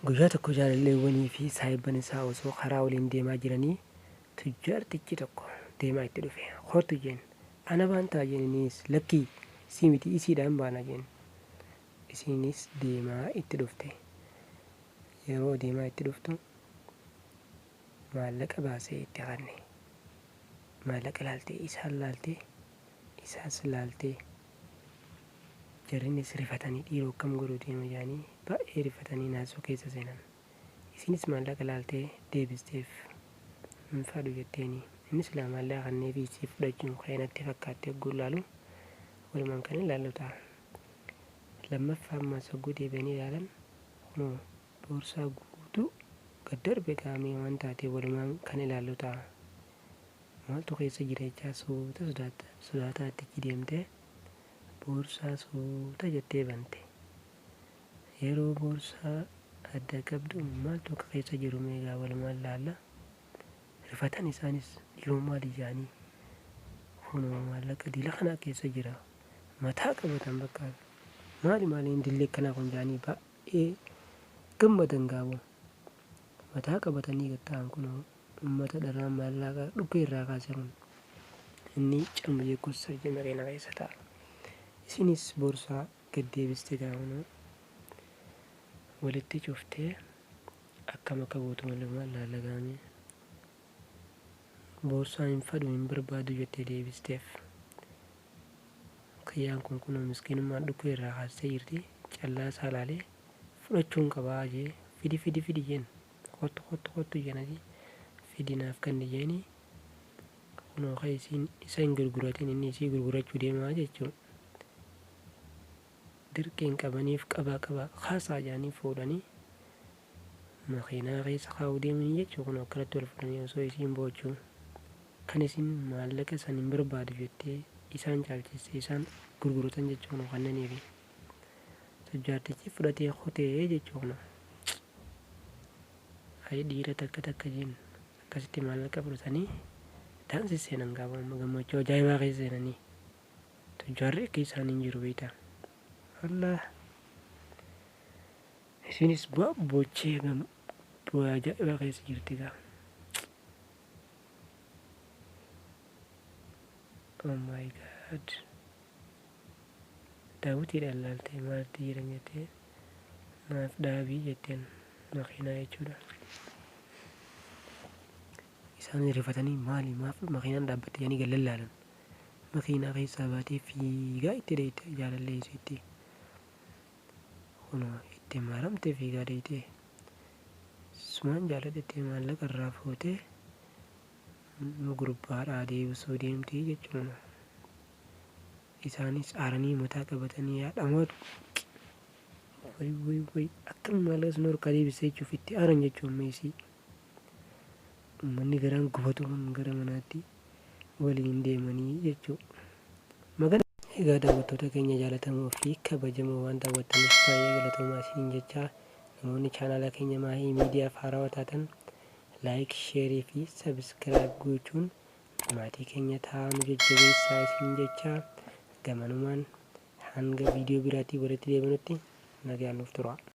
Guyyaa tokko jaalalleewwanii fi saahibban isaa osoo karaa waliin deemaa jiranii tujjaartichi tokko deemaa itti dhufe. Hortu jeen ana baantaa jeninis lakkii isii miti isiidhaan baana jeen. Isiinis deemaa itti dhufte. Yeroo deemaa itti dhuftu maallaqa baasee itti kanne. Maallaqa laaltee isaan laaltee isaas laaltee jarrinis rifatanii dhiiroo akkam godhuu deema jaanii baay'ee rifatanii naasoo keessa seenan. Isinis maallaqa laaltee deebisteef hin fadhu jetteeni. Innis laa maallaqa kannee fi isii fudhachuun keenatti fakkaattee eeguu laalu walumaan kan ilaallu ta'a. Lammaffaa ammas hogguu deebi'anii ilaalan kunoo boorsaa guutuu gad darbe qaamee waan taatee walumaan kan ilaallu ta'a. Maaltu keessa jireenyaa suuta sodaataa itti deemtee boorsaa suuta jettee bante. Yeroo boorsaa adda qabdu maaltu akka keessa jiru meegaa walumaan laalla. Rifatan isaanis dhiiroo maali jaanii kunoo maallaqa dila kanaa keessa jira. Mataa qabatan bakka maaliin dillee kanaa kun jaanii baay'ee gammadan gaabu. Mataa qabatanii gatta'an kunoo ummata dharraa maallaqa dhukkee irraa kaasan inni calma jeequs sarjii na keessa ta'a. Isinis boorsaa gad deebistee gaafana walitti cuftee akkam akka gootu walumaan laalagaame. Boorsaa hin fadhu hin barbaadu jettee deebisteef. Kiyyaan kun kunoo miskiinummaan dhukkee irraa kaastee jirti. Callaa isaa laalee fudhachuun qabaa jee fidi jeen kottu jenati fidi naaf kanni jeeni kunoo ka isa hin gurguratin inni isii gurgurachuu deemaa jechuudha. Dirqeen qabaniif qabaa kaasaa jaanii fuudhanii makiinaa keessa kaa'uu deemanii jechuudha. Kun akkanatti wal fudhanii osoo isiin boochuu kan isin maallaqa san hin barbaadu jettee isaan caalchistee isaan gurguratan jechuudha kannaniifi. Tujjaartichi fudhatee kotee jechuudha. Hayi dhiira takka jeen akkasitti maallaqa fudhatanii daansi seenan gaafama gammachuu ajaa'ibaa keessa seenanii tujjaarri akka isaan hin jiru beektaa. Allah isinis bochee bu'aa ajaa'ibaa keessa jirti gaa. Oh my god. Daawwitiidhaan laaltee maalti jedhan jettee naaf dhaabii jetteen makiinaa jechuudha. Isaan rifatanii maali maaf makiinaan dhaabbatte jedhanii gallan laalan. Makiinaa keessaa baatee fiigaa itti deeyte jaalallee isiitti. Kunoo itti maaramtee fiigaa deeyte. Sumaan jaaladhattee maallaqa irraa fuutee gurbaadhaa deebisuu deemtii jechuudha. Isaanis aaranii mataa qabatanii yaadamaatu. Way akkam maallaqa sun harkaa deebisee jechuuf itti aaran jechuun meesii. Uummanni garaan gubatu gara manaatti waliin deemanii jechuudha. Egaa daawwattoota keenya jaalatamoo fi kabajamoo waan daawwattaniif baay'ee galatoomaa isiniin jechaa namoonni chaanaala keenya Maahii Miidiyaaf haarawaa taatan laayik, sheerii fi sabiskiraayib gochuun maatii keenya taa'aa jajjabeessaa isiniin jechaa gamanumaan hanga viidiyoo biraatii walitti deebinutti nagaan nuuf turaa.